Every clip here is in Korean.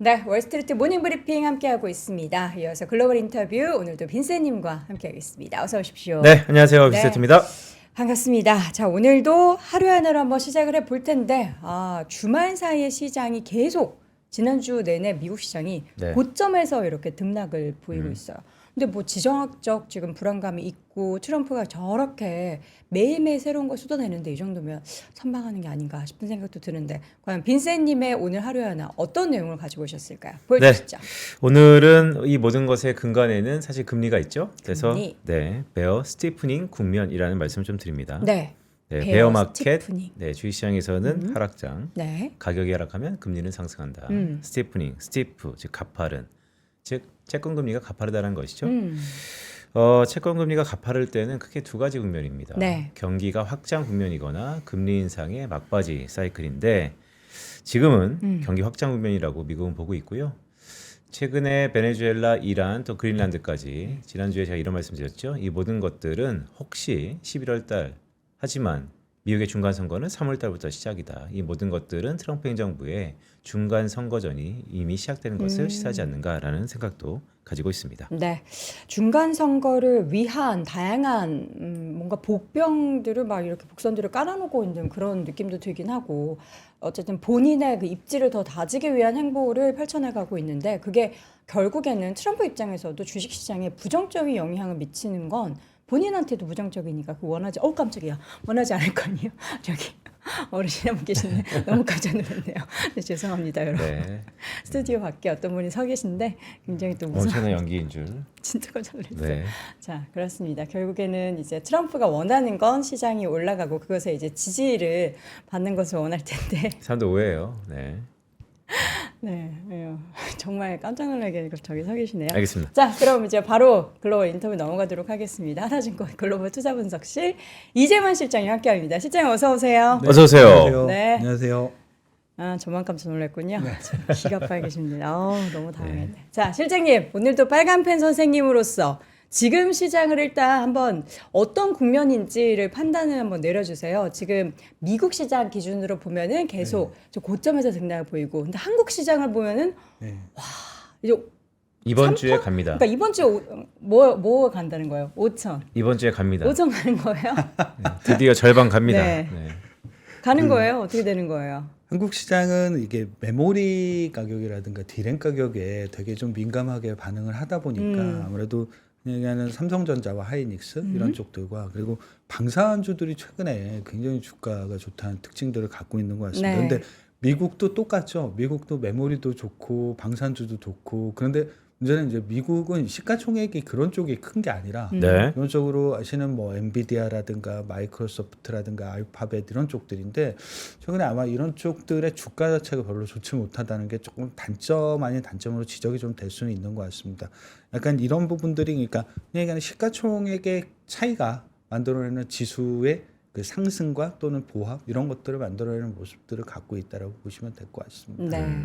네, 월스트리트 모닝 브리핑 함께하고 있습니다. 이어서 글로벌 인터뷰 오늘도 빈센님과 함께하겠습니다. 어서 오십시오. 네, 안녕하세요. 네, 빈센트입니다. 반갑습니다. 자, 오늘도 하루 하나로 한번 시작을 해볼 텐데 주말 사이에 시장이 계속 지난주 내내 미국 시장이 네. 고점에서 이렇게 등락을 보이고 있어요. 근데 뭐 지정학적 지금 불안감이 있고 트럼프가 저렇게 매일매일 새로운 걸 쏟아내는데 이 정도면 선방하는 게 아닌가 싶은 생각도 드는데 과연 빈센님의 오늘 하루에 하나 어떤 내용을 가지고 오셨을까요? 보여주시죠. 오늘은 이 모든 것의 근간에는 사실 금리가 있죠. 그래서 금리. 네, 베어 스티프닝 국면이라는 말씀을 좀 드립니다. 네. 네, 베어 베어 마켓, 스티프닝. 네, 주식시장에서는 하락장, 네. 가격이 하락하면 금리는 상승한다. 스티프닝, 스티프, 즉 가파른, 즉 채권 금리가 가파르다는 것이죠. 채권 금리가 가파를 때는 크게 두 가지 국면입니다. 네. 경기가 확장 국면이거나 금리 인상의 막바지 사이클인데 지금은 경기 확장 국면이라고 미국은 보고 있고요. 최근에 베네수엘라, 이란, 또 그린란드까지 지난주에 제가 이런 말씀드렸죠. 이 모든 것들은 혹시 11월 달 하지만 미국의 중간 선거는 3월 달부터 시작이다. 이 모든 것들은 트럼프 행정부의 중간 선거전이 이미 시작되는 것을 시사하지 않는가라는 생각도 가지고 있습니다. 네. 중간 선거를 위한 다양한 뭔가 복병들을 막 이렇게 복선들을 깔아놓고 있는 그런 느낌도 들긴 하고 어쨌든 본인의 그 입지를 더 다지기 위한 행보를 펼쳐나가고 있는데 그게 결국에는 트럼프 입장에서도 주식시장에 부정적인 영향을 미치는 건 본인한테도 부정적이니까 그 깜짝이야. 원하지 않을 거 아니에요. 저기 어르신 한 분 계시네. 너무 깜짝 놀랐네요. 네, 죄송합니다, 여러분. 네. 스튜디오 밖에 어떤 분이 서 계신데 굉장히 또 무서워. 엄청난 연기인 줄. 진짜 깜짝 놀랐어요. 네. 자, 그렇습니다. 결국에는 이제 트럼프가 원하는 건 시장이 올라가고 그것에 이제 지지를 받는 것을 원할 텐데. 사람들 오해해요. 네. 네, 정말 깜짝 놀라게 저기 서 계시네요. 알겠습니다. 자, 그럼 이제 바로 글로벌 인터뷰 넘어가도록 하겠습니다. 하나증권 글로벌 투자분석실 이재만 실장이 함께합니다. 실장님 어서 오세요. 네. 어서 오세요. 안녕하세요. 네. 안녕하세요. 저만 깜짝 놀랐군요. 기가 빨개집니다. 너무 당황했네. 자, 실장님 오늘도 빨간 펜 선생님으로서 지금 시장을 일단 한번 어떤 국면인지를 판단을 한번 내려주세요. 지금 미국 시장 기준으로 보면은 계속 저 고점에서 등락을 보이고, 근데 한국 시장을 보면은 네. 이제 이번 주에 3%? 갑니다. 그러니까 이번 주에 뭐 간다는 거예요? 5천. 이번 주에 갑니다. 5천 가는 거예요? 드디어 절반 갑니다. 네. 네. 가는 거예요? 어떻게 되는 거예요? 한국 시장은 이게 메모리 가격이라든가 디램 가격에 되게 좀 민감하게 반응을 하다 보니까 아무래도 그냥 삼성전자와 하이닉스 이런 쪽들과 그리고 방산주들이 최근에 굉장히 주가가 좋다는 특징들을 갖고 있는 것 같습니다. 네. 근데 미국도 똑같죠. 미국도 메모리도 좋고 방산주도 좋고 그런데 문제는 이제 미국은 시가총액이 그런 쪽이 큰 게 아니라 네. 기본적으로 아시는 뭐 엔비디아라든가 마이크로소프트라든가 알파벳 이런 쪽들인데 최근에 아마 이런 쪽들의 주가 자체가 별로 좋지 못하다는 게 조금 단점 아닌 단점으로 지적이 좀 될 수는 있는 것 같습니다. 약간 이런 부분들이 그러니까 그냥 얘기하는 시가총액의 차이가 만들어내는 지수의 그 상승과 또는 보합 이런 것들을 만들어내는 모습들을 갖고 있다라고 보시면 될 것 같습니다. 네.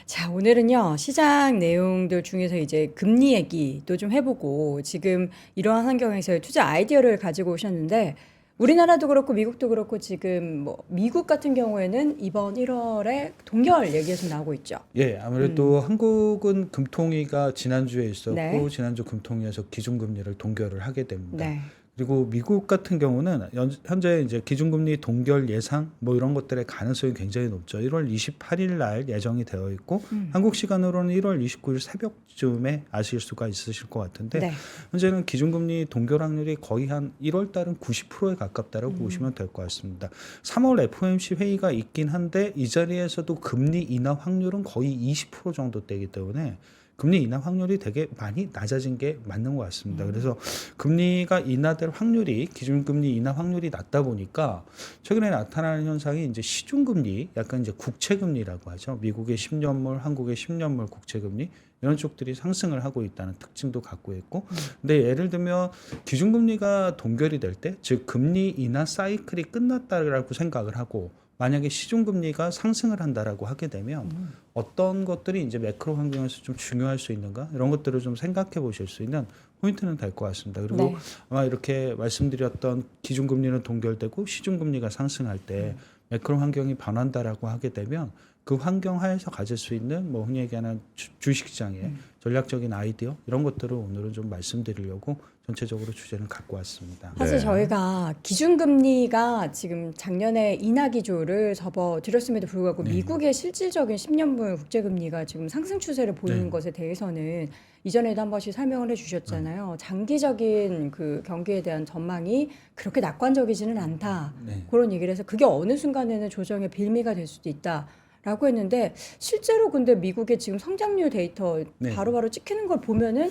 자, 오늘은요, 시장 내용들 중에서 이제 금리 얘기도 좀 해보고, 지금 이러한 환경에서의 투자 아이디어를 가지고 오셨는데, 우리나라도 그렇고, 미국도 그렇고, 지금 뭐, 미국 같은 경우에는 이번 1월에 동결 얘기가 좀 나오고 있죠. 예, 아무래도 한국은 금통위가 지난주에 있었고, 네. 지난주 금통위에서 기준금리를 동결을 하게 됩니다. 네. 그리고 미국 같은 경우는 현재 이제 기준금리 동결 예상 뭐 이런 것들의 가능성이 굉장히 높죠. 1월 28일 날 예정이 되어 있고 한국 시간으로는 1월 29일 새벽쯤에 아실 수가 있으실 것 같은데 네. 현재는 기준금리 동결 확률이 거의 한 1월 달은 90%에 가깝다라고 보시면 될 것 같습니다. 3월 FOMC 회의가 있긴 한데 이 자리에서도 금리 인하 확률은 거의 20% 정도 되기 때문에 금리 인하 확률이 되게 많이 낮아진 게 맞는 것 같습니다. 그래서 금리가 인하될 확률이 기준금리 인하 확률이 낮다 보니까 최근에 나타나는 현상이 이제 시중금리, 약간 이제 국채금리라고 하죠. 미국의 10년물, 한국의 10년물 국채금리 이런 쪽들이 상승을 하고 있다는 특징도 갖고 있고, 근데 예를 들면 기준금리가 동결이 될 때, 즉 금리 인하 사이클이 끝났다라고 생각을 하고. 만약에 시중금리가 상승을 한다라고 하게 되면 어떤 것들이 이제 매크로 환경에서 좀 중요할 수 있는가 이런 것들을 좀 생각해 보실 수 있는 포인트는 될 것 같습니다. 그리고 네. 아마 이렇게 말씀드렸던 기준금리는 동결되고 시중금리가 상승할 때 매크로 환경이 변한다라고 하게 되면 그 환경 하에서 가질 수 있는 뭐 흔히 얘기하는 주식시장의 전략적인 아이디어 이런 것들을 오늘은 좀 말씀드리려고 전체적으로 주제를 갖고 왔습니다. 사실 네. 저희가 기준금리가 지금 작년에 인하 기조를 접어드렸음에도 불구하고 네. 미국의 실질적인 10년물 국제금리가 지금 상승 추세를 보이는 네. 것에 대해서는 이전에도 한 번씩 설명을 해주셨잖아요. 장기적인 그 경기에 대한 전망이 그렇게 낙관적이지는 않다. 네. 그런 얘기를 해서 그게 어느 순간에는 조정의 빌미가 될 수도 있다. 라고 했는데 실제로 근데 미국의 지금 성장률 데이터 네. 바로바로 찍히는 걸 보면은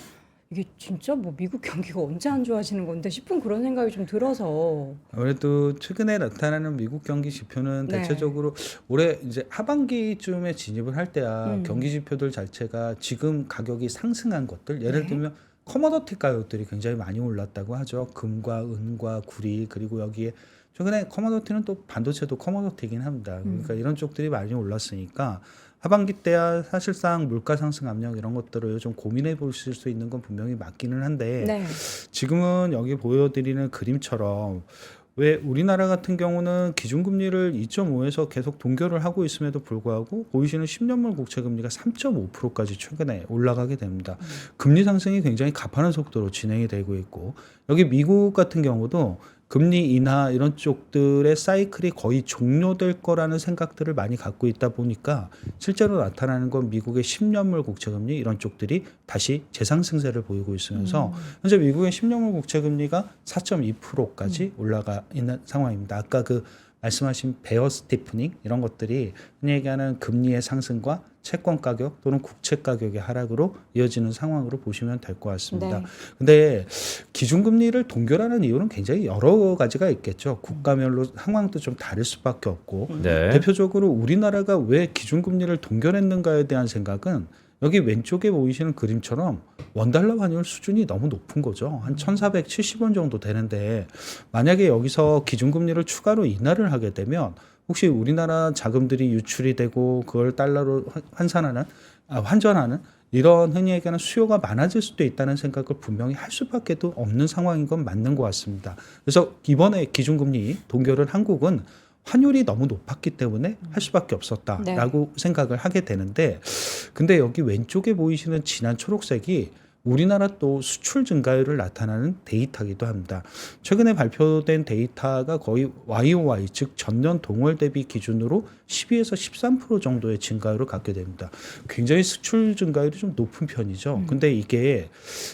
이게 진짜 뭐 미국 경기가 언제 안 좋아지는 건데 싶은 그런 생각이 좀 들어서 아무래도 최근에 나타나는 미국 경기 지표는 네. 대체적으로 올해 이제 하반기쯤에 진입을 할 때야 경기 지표들 자체가 지금 가격이 상승한 것들 예를 네. 들면 커머더티 가격들이 굉장히 많이 올랐다고 하죠. 금과 은과 구리 그리고 여기에 최근에 커머더티는 또 반도체도 커머더티이긴 합니다. 그러니까 이런 쪽들이 많이 올랐으니까 하반기 때야 사실상 물가 상승 압력 이런 것들을 좀 고민해 보실 수 있는 건 분명히 맞기는 한데 네. 지금은 여기 보여드리는 그림처럼 왜 우리나라 같은 경우는 기준금리를 2.5에서 계속 동결을 하고 있음에도 불구하고 보이시는 10년물 국채금리가 3.5%까지 최근에 올라가게 됩니다. 금리 상승이 굉장히 가파른 속도로 진행이 되고 있고 여기 미국 같은 경우도 금리 인하 이런 쪽들의 사이클이 거의 종료될 거라는 생각들을 많이 갖고 있다 보니까 실제로 나타나는 건 미국의 10년물 국채금리 이런 쪽들이 다시 재상승세를 보이고 있으면서 현재 미국의 10년물 국채금리가 4.2%까지 올라가 있는 상황입니다. 아까 그 말씀하신 베어 스티프닝 이런 것들이 흔히 얘기하는 금리의 상승과 채권 가격 또는 국채 가격의 하락으로 이어지는 상황으로 보시면 될 것 같습니다. 네. 근데 기준금리를 동결하는 이유는 굉장히 여러 가지가 있겠죠. 국가별로 상황도 좀 다를 수밖에 없고 네. 대표적으로 우리나라가 왜 기준금리를 동결했는가에 대한 생각은 여기 왼쪽에 보이시는 그림처럼 원달러 환율 수준이 너무 높은 거죠. 한 1,470원 정도 되는데 만약에 여기서 기준금리를 추가로 인하를 하게 되면 혹시 우리나라 자금들이 유출이 되고 그걸 달러로 환전하는 이런 흔히 얘기하는 수요가 많아질 수도 있다는 생각을 분명히 할 수밖에 없는 상황인 건 맞는 것 같습니다. 그래서 이번에 기준금리 동결을 한국은 환율이 너무 높았기 때문에 할 수밖에 없었다라고 생각을 하게 되는데 근데 여기 왼쪽에 보이시는 진한 초록색이 우리나라 또 수출 증가율을 나타나는 데이터이기도 합니다. 최근에 발표된 데이터가 거의 YOY 즉 전년 동월 대비 기준으로 12에서 13% 정도의 증가율을 갖게 됩니다. 굉장히 수출 증가율이 좀 높은 편이죠. 근데 이게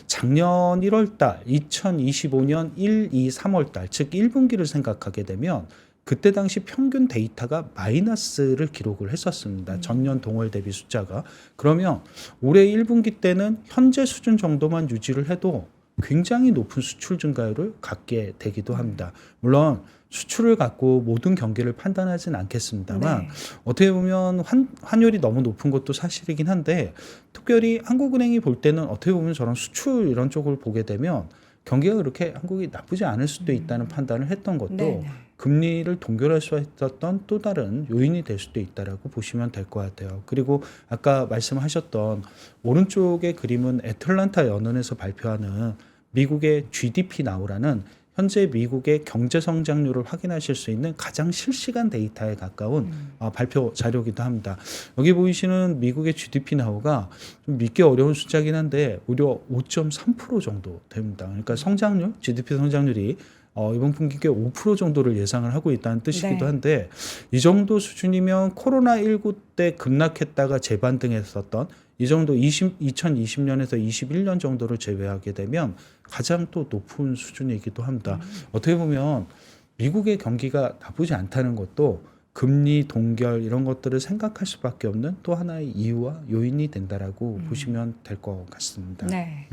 작년 1월 달 2025년 1, 2, 3월 달 즉 1분기를 생각하게 되면 그때 당시 평균 데이터가 마이너스를 기록을 했었습니다. 전년 동월 대비 숫자가. 그러면 올해 1분기 때는 현재 수준 정도만 유지를 해도 굉장히 높은 수출 증가율을 갖게 되기도 합니다. 물론 수출을 갖고 모든 경기를 판단하진 않겠습니다만 어떻게 보면 환율이 너무 높은 것도 사실이긴 한데 특별히 한국은행이 볼 때는 어떻게 보면 저런 수출 이런 쪽을 보게 되면 경기가 그렇게 한국이 나쁘지 않을 수도 있다는 판단을 했던 것도 금리를 동결할 수 있었던 또 다른 요인이 될 수도 있다라고 보시면 될 것 같아요. 그리고 아까 말씀하셨던 오른쪽의 그림은 애틀란타 연은에서 발표하는 미국의 GDP 나우라는 현재 미국의 경제 성장률을 확인하실 수 있는 가장 실시간 데이터에 가까운 발표 자료이기도 합니다. 여기 보이시는 미국의 GDP 나우가 좀 믿기 어려운 숫자긴 한데 무려 5.3% 정도 됩니다. 그러니까 성장률, GDP 성장률이 이번 분기에 5% 정도를 예상을 하고 있다는 뜻이기도 한데 이 정도 수준이면 코로나19 때 급락했다가 재반등했었던 이 정도 2020년에서 21년 정도를 제외하게 되면 가장 또 높은 수준이기도 합니다. 어떻게 보면 미국의 경기가 나쁘지 않다는 것도 금리 동결 이런 것들을 생각할 수밖에 없는 또 하나의 이유와 요인이 된다라고 보시면 될 것 같습니다. 네.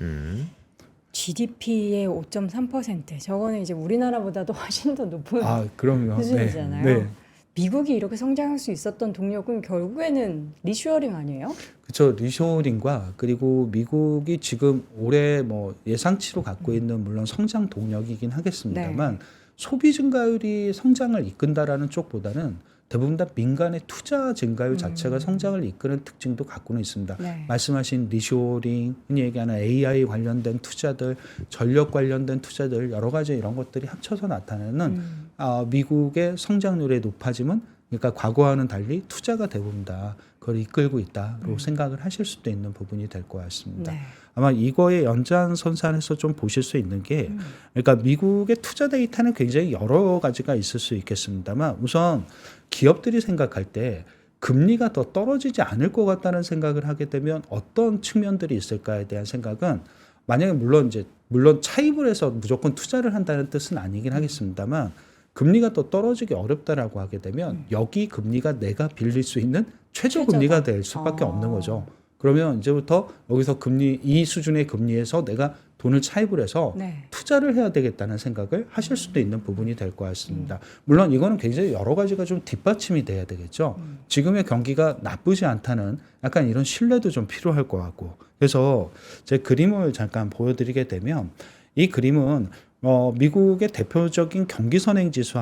GDP의 5.3% 저거는 이제 우리나라보다도 훨씬 더 높은 그럼요. 수준이잖아요. 네. 미국이 이렇게 성장할 수 있었던 동력은 결국에는 리쇼어링 아니에요? 그렇죠. 리쇼어링과 그리고 미국이 지금 올해 뭐 예상치로 갖고 있는 물론 성장 동력이긴 하겠습니다만 소비 증가율이 성장을 이끈다라는 쪽보다는 대부분 다 민간의 투자 증가율 자체가 성장을 이끄는 특징도 갖고는 있습니다. 말씀하신 리쇼어링, 흔히 얘기하는 AI 관련된 투자들, 전력 관련된 투자들 여러 가지 이런 것들이 합쳐서 나타내는 미국의 성장률이 높아짐은 그러니까 과거와는 달리 투자가 대부분 다 그걸 이끌고 있다로 생각을 하실 수도 있는 부분이 될 것 같습니다. 네. 아마 이거의 연장선상에서 좀 보실 수 있는 게 그러니까 미국의 투자 데이터는 굉장히 여러 가지가 있을 수 있겠습니다만 우선 기업들이 생각할 때 금리가 더 떨어지지 않을 것 같다는 생각을 하게 되면 어떤 측면들이 있을까에 대한 생각은 만약에 물론 차입을 해서 무조건 투자를 한다는 뜻은 아니긴 하겠습니다만 금리가 더 떨어지기 어렵다라고 하게 되면 여기 금리가 내가 빌릴 수 있는 최저 금리가 될 수밖에 없는 거죠. 그러면 이제부터 여기서 금리 이 수준의 금리에서 내가 돈을 차입을 해서 네. 투자를 해야 되겠다는 생각을 하실 수도 있는 부분이 될 것 같습니다. 물론 이거는 굉장히 여러 가지가 좀 뒷받침이 돼야 되겠죠. 지금의 경기가 나쁘지 않다는 약간 이런 신뢰도 좀 필요할 것 같고 그래서 제 그림을 잠깐 보여드리게 되면 이 그림은 미국의 대표적인 경기 선행 지수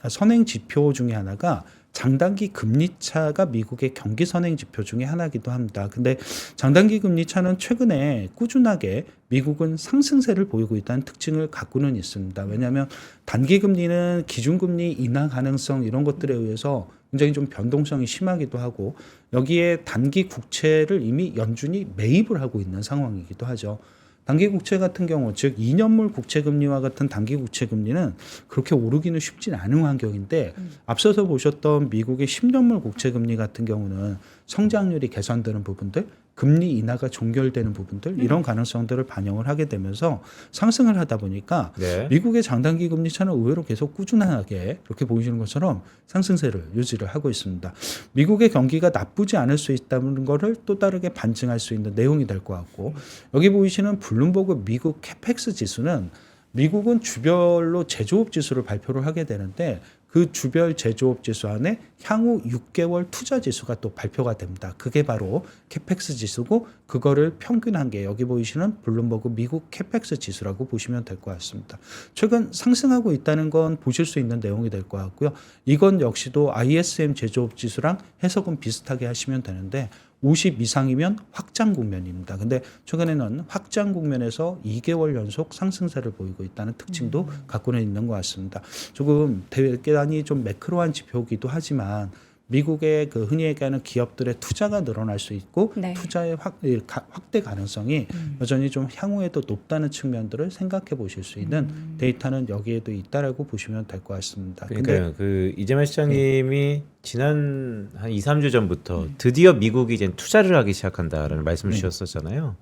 선행 지표 중에 하나가 장단기 금리 차가 미국의 경기 선행 지표 중에 하나이기도 합니다. 근데 장단기 금리 차는 최근에 꾸준하게 미국은 상승세를 보이고 있다는 특징을 갖고는 있습니다. 왜냐하면 단기 금리는 기준금리 인하 가능성 이런 것들에 의해서 굉장히 좀 변동성이 심하기도 하고 여기에 단기 국채를 이미 연준이 매입을 하고 있는 상황이기도 하죠. 단기 국채 같은 경우 즉 2년물 국채 금리와 같은 단기 국채 금리는 그렇게 오르기는 쉽진 않은 환경인데 앞서서 보셨던 미국의 10년물 국채 금리 같은 경우는 성장률이 개선되는 부분들 금리 인하가 종결되는 부분들 이런 가능성들을 반영을 하게 되면서 상승을 하다 보니까 네. 미국의 장단기 금리 차는 의외로 계속 꾸준하게 이렇게 보이시는 것처럼 상승세를 유지를 하고 있습니다. 미국의 경기가 나쁘지 않을 수 있다는 것을 또 다르게 반증할 수 있는 내용이 될 것 같고 여기 보이시는 블룸버그 미국 캐펙스 지수는 미국은 주별로 제조업 지수를 발표를 하게 되는데 그 주별 제조업 지수 안에 향후 6개월 투자 지수가 또 발표가 됩니다. 그게 바로 캐펙스 지수고 그거를 평균한 게 여기 보이시는 블룸버그 미국 캐펙스 지수라고 보시면 될 것 같습니다. 최근 상승하고 있다는 건 보실 수 있는 내용이 될 것 같고요. 이건 역시도 ISM 제조업 지수랑 해석은 비슷하게 하시면 되는데 50 이상이면 확장 국면입니다. 근데 최근에는 확장 국면에서 2개월 연속 상승세를 보이고 있다는 특징도 갖고는 있는 것 같습니다. 조금 대단히 좀 매크로한 지표이기도 하지만 미국의 그 흔히 얘기하는 기업들의 투자가 늘어날 수 있고 네. 투자의 확대 가능성이 여전히 좀 향후에도 높다는 측면들을 생각해 보실 수 있는 데이터는 여기에도 있다라고 보시면 될 것 같습니다. 그러니까요. 그 이재만 시장님이 지난 한 2, 3주 전부터 드디어 미국이 이제 투자를 하기 시작한다라는 말씀을 주셨었잖아요.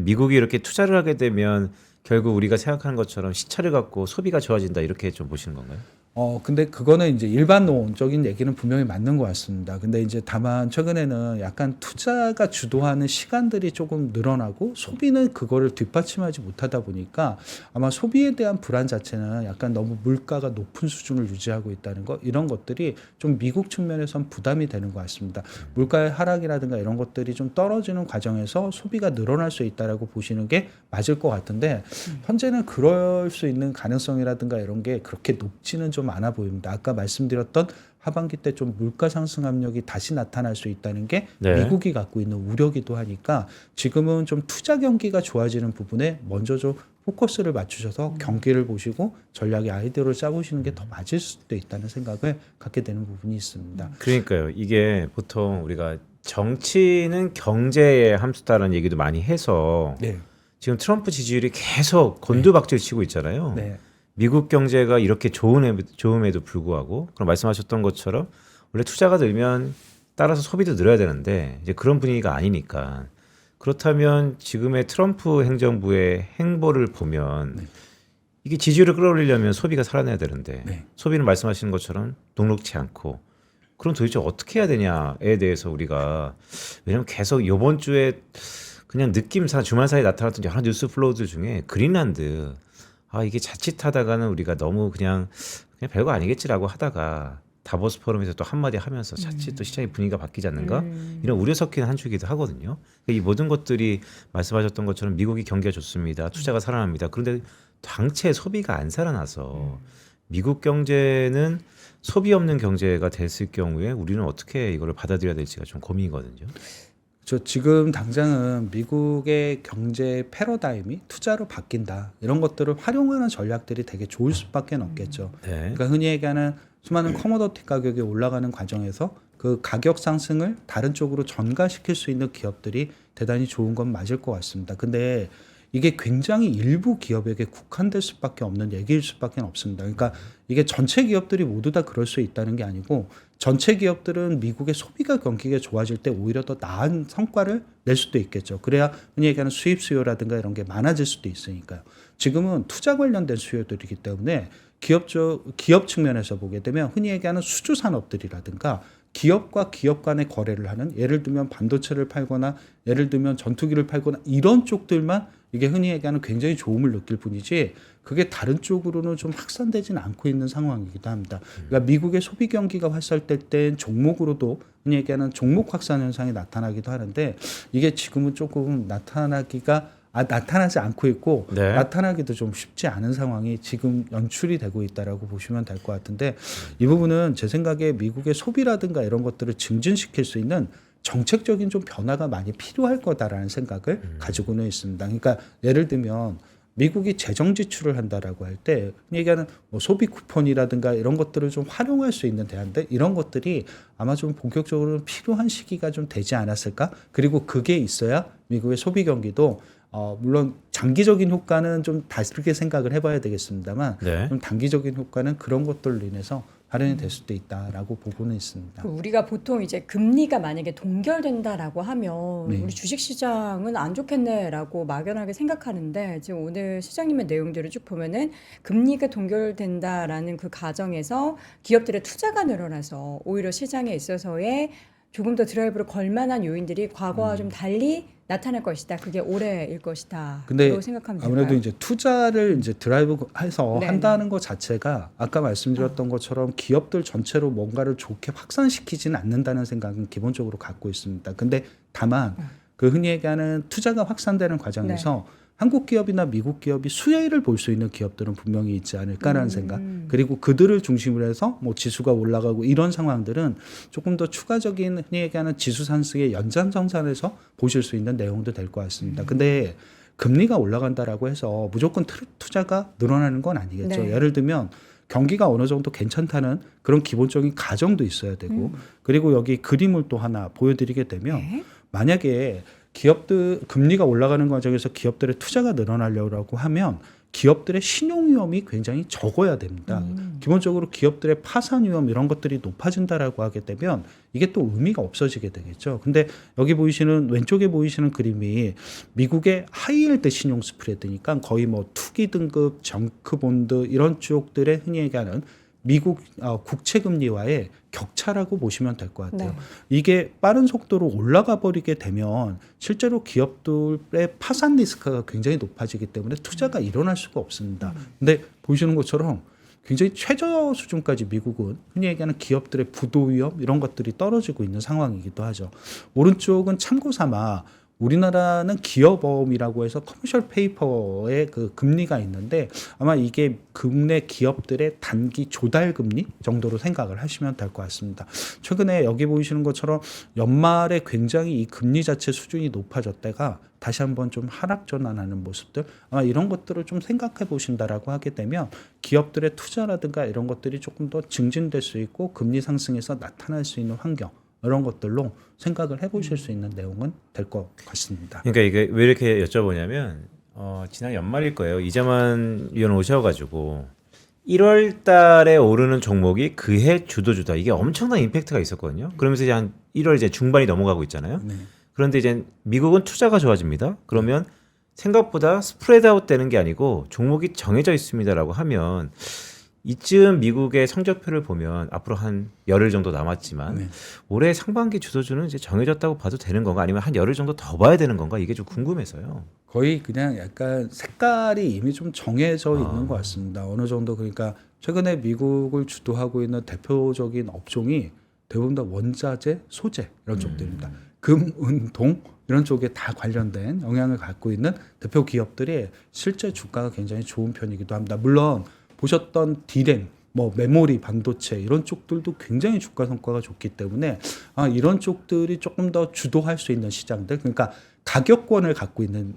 미국이 이렇게 투자를 하게 되면 결국 우리가 생각하는 것처럼 시차를 갖고 소비가 좋아진다 이렇게 좀 보시는 건가요? 근데 그거는 이제 일반론적인 얘기는 분명히 맞는 것 같습니다. 근데 이제 다만 최근에는 약간 투자가 주도하는 시간들이 조금 늘어나고 소비는 그거를 뒷받침하지 못하다 보니까 아마 소비에 대한 불안 자체는 약간 너무 물가가 높은 수준을 유지하고 있다는 것 이런 것들이 좀 미국 측면에선 부담이 되는 것 같습니다. 물가의 하락이라든가 이런 것들이 좀 떨어지는 과정에서 소비가 늘어날 수 있다라고 보시는 게 맞을 것 같은데 현재는 그럴 수 있는 가능성이라든가 이런 게 그렇게 높지는 좀 않아 보입니다. 아까 말씀드렸던 하반기 때 좀 물가 상승 압력이 다시 나타날 수 있다는 게 네. 미국이 갖고 있는 우려기도 하니까 지금은 좀 투자 경기가 좋아지는 부분에 먼저 좀 포커스를 맞추셔서 경기를 보시고 전략의 아이디어를 짜보시는 게 더 맞을 수도 있다는 생각을 갖게 되는 부분이 있습니다. 그러니까요. 이게 보통 우리가 정치는 경제의 함수다라는 얘기도 많이 해서 네. 지금 트럼프 지지율이 계속 곤두박질 치고 있잖아요. 네. 미국 경제가 이렇게 좋음에도 불구하고 그럼 말씀하셨던 것처럼 원래 투자가 늘면 따라서 소비도 늘어야 되는데 이제 그런 분위기가 아니니까 그렇다면 지금의 트럼프 행정부의 행보를 보면 이게 지지율을 끌어올리려면 소비가 살아나야 되는데 소비는 말씀하시는 것처럼 녹록치 않고 그럼 도대체 어떻게 해야 되냐에 대해서 우리가 왜냐면 계속 이번 주에 그냥 느낌상 주말 사이에 나타났던 여러 뉴스 플로우들 중에 그린란드 이게 자칫하다가는 우리가 너무 그냥 별거 아니겠지라고 하다가 다보스 포럼에서 또 한마디 하면서 자칫 또 시장의 분위기가 바뀌지 않는가 이런 우려 섞인 한 주기도 하거든요. 이 모든 것들이 말씀하셨던 것처럼 미국이 경기가 좋습니다. 투자가 살아납니다. 그런데 당체 소비가 안 살아나서 미국 경제는 소비 없는 경제가 됐을 경우에 우리는 어떻게 이걸 받아들여야 될지가 좀 고민이거든요. 지금 당장은 미국의 경제 패러다임이 투자로 바뀐다. 이런 것들을 활용하는 전략들이 되게 좋을 수밖에 없겠죠. 네. 그러니까 흔히 얘기하는 수많은 커머더티 가격이 올라가는 과정에서 그 가격 상승을 다른 쪽으로 전가시킬 수 있는 기업들이 대단히 좋은 건 맞을 것 같습니다. 근데 이게 굉장히 일부 기업에게 국한될 수밖에 없는 얘기일 수밖에 없습니다. 그러니까 이게 전체 기업들이 모두 다 그럴 수 있다는 게 아니고 전체 기업들은 미국의 소비가 경기가 좋아질 때 오히려 더 나은 성과를 낼 수도 있겠죠. 그래야 흔히 얘기하는 수입 수요라든가 이런 게 많아질 수도 있으니까요. 지금은 투자 관련된 수요들이기 때문에 기업 측면에서 보게 되면 흔히 얘기하는 수주 산업들이라든가 기업과 기업 간의 거래를 하는 예를 들면 반도체를 팔거나 예를 들면 전투기를 팔거나 이런 쪽들만 이게 흔히 얘기하는 굉장히 좋음을 느낄 뿐이지 그게 다른 쪽으로는 좀 확산되지는 않고 있는 상황이기도 합니다. 그러니까 미국의 소비 경기가 활성화될 땐 종목으로도 흔히 얘기하는 종목 확산 현상이 나타나기도 하는데 이게 지금은 조금 나타나지 않고 있고 네. 나타나기도 좀 쉽지 않은 상황이 지금 연출이 되고 있다라고 보시면 될 것 같은데 이 부분은 제 생각에 미국의 소비라든가 이런 것들을 증진시킬 수 있는 정책적인 좀 변화가 많이 필요할 거다라는 생각을 가지고는 있습니다. 그러니까 예를 들면 미국이 재정 지출을 한다라고 할 때 얘기하는 뭐 소비 쿠폰이라든가 이런 것들을 좀 활용할 수 있는 대안들 이런 것들이 아마 좀 본격적으로 필요한 시기가 좀 되지 않았을까? 그리고 그게 있어야 미국의 소비 경기도 물론 장기적인 효과는 좀 다르게 생각을 해봐야 되겠습니다만 네. 좀 단기적인 효과는 그런 것들로 인해서 발현이 될 수도 있다라고 보고는 있습니다. 우리가 보통 이제 금리가 만약에 동결된다라고 하면 네. 우리 주식시장은 안 좋겠네라고 막연하게 생각하는데 지금 오늘 시장님의 내용들을 쭉 보면은 금리가 동결된다라는 그 가정에서 기업들의 투자가 늘어나서 오히려 시장에 있어서의 조금 더 드라이브를 걸 만한 요인들이 과거와 좀 달리 나타날 것이다. 그게 올해일 것이다. 근데 라고 생각하면 아무래도 될까요? 이제 투자를 이제 드라이브해서 네, 한다는 것 자체가 아까 말씀드렸던 것처럼 기업들 전체로 뭔가를 좋게 확산시키지는 않는다는 생각은 기본적으로 갖고 있습니다. 근데 다만 그 흔히 얘기하는 투자가 확산되는 과정에서 한국 기업이나 미국 기업이 수혜를 볼 수 있는 기업들은 분명히 있지 않을까라는 생각. 그리고 그들을 중심으로 해서 뭐 지수가 올라가고 이런 상황들은 조금 더 추가적인 흔히 얘기하는 지수 상승의 연장선상에서 보실 수 있는 내용도 될 것 같습니다. 근데 금리가 올라간다라고 해서 무조건 투자가 늘어나는 건 아니겠죠. 네. 예를 들면 경기가 어느 정도 괜찮다는 그런 기본적인 가정도 있어야 되고 그리고 여기 그림을 또 하나 보여드리게 되면 네. 만약에 기업들 금리가 올라가는 과정에서 기업들의 투자가 늘어나려고 하면 기업들의 신용 위험이 굉장히 적어야 됩니다. 기본적으로 기업들의 파산 위험 이런 것들이 높아진다라고 하게 되면 이게 또 의미가 없어지게 되겠죠. 근데 여기 보이시는 왼쪽에 보이시는 그림이 미국의 하이힐드 신용 스프레드니까 거의 뭐 투기 등급, 정크본드 이런 쪽들의 흔히 얘기하는 미국 국채 금리와의 격차라고 보시면 될 것 같아요. 네. 이게 빠른 속도로 올라가 버리게 되면 실제로 기업들의 파산 리스크가 굉장히 높아지기 때문에 투자가 일어날 수가 없습니다. 근데 보시는 것처럼 굉장히 최저 수준까지 미국은 흔히 얘기하는 기업들의 부도 위험 이런 것들이 떨어지고 있는 상황이기도 하죠. 오른쪽은 참고 삼아 우리나라는 기업어음이라고 해서 커머셜 페이퍼의 그 금리가 있는데 아마 이게 국내 기업들의 단기 조달 금리 정도로 생각을 하시면 될 것 같습니다. 최근에 여기 보이시는 것처럼 연말에 굉장히 이 금리 자체 수준이 높아졌다가 다시 한번 좀 하락 전환하는 모습들 아마 이런 것들을 좀 생각해 보신다라고 하게 되면 기업들의 투자라든가 이런 것들이 조금 더 증진될 수 있고 금리 상승에서 나타날 수 있는 환경 이런 것들로 생각을 해보실 수 있는 내용은 될 것 같습니다. 그러니까 이게 왜 이렇게 여쭤보냐면 지난 연말일 거예요. 이재만 위원 오셔가지고 1월 달에 오르는 종목이 그해 주도주다. 이게 엄청난 임팩트가 있었거든요. 그러면서 이제 한 1월 이제 중반이 넘어가고 있잖아요. 네. 그런데 이제 미국은 투자가 좋아집니다. 그러면 생각보다 스프레드 아웃 되는 게 아니고 종목이 정해져 있습니다라고 하면 이쯤 미국의 성적표를 보면 앞으로 한 열흘 정도 남았지만 네. 올해 상반기 주도주는 이제 정해졌다고 봐도 되는 건가 아니면 한 열흘 정도 더 봐야 되는 건가 이게 좀 궁금해서요. 거의 그냥 약간 색깔이 이미 좀 정해져 있는 것 같습니다. 어느 정도 그러니까 최근에 미국을 주도하고 있는 대표적인 업종이 대부분 다 원자재, 소재 이런 쪽들입니다. 금, 은, 동 이런 쪽에 다 관련된 영향을 갖고 있는 대표 기업들이 실제 주가가 굉장히 좋은 편이기도 합니다. 물론 보셨던 디램, 뭐 메모리, 반도체 이런 쪽들도 굉장히 주가 성과가 좋기 때문에 이런 쪽들이 조금 더 주도할 수 있는 시장들, 그러니까 가격권을 갖고 있는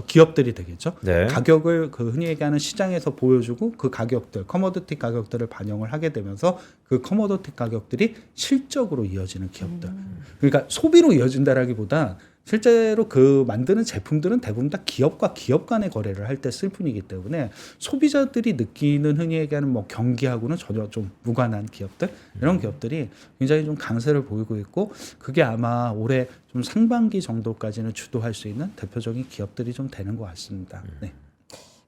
기업들이 되겠죠. 네. 가격을 그 흔히 얘기하는 시장에서 보여주고 그 가격들, 커머디티 가격들을 반영을 하게 되면서 그 커머디티 가격들이 실적으로 이어지는 기업들. 그러니까 소비로 이어진다라기보다 실제로 그 만드는 제품들은 대부분 다 기업과 기업 간의 거래를 할 때 쓸 뿐이기 때문에 소비자들이 느끼는 흔히 얘기하는 뭐 경기하고는 전혀 좀 무관한 기업들, 이런 기업들이 굉장히 좀 강세를 보이고 있고, 그게 아마 올해 좀 상반기 정도까지는 주도할 수 있는 대표적인 기업들이 좀 되는 것 같습니다. 네.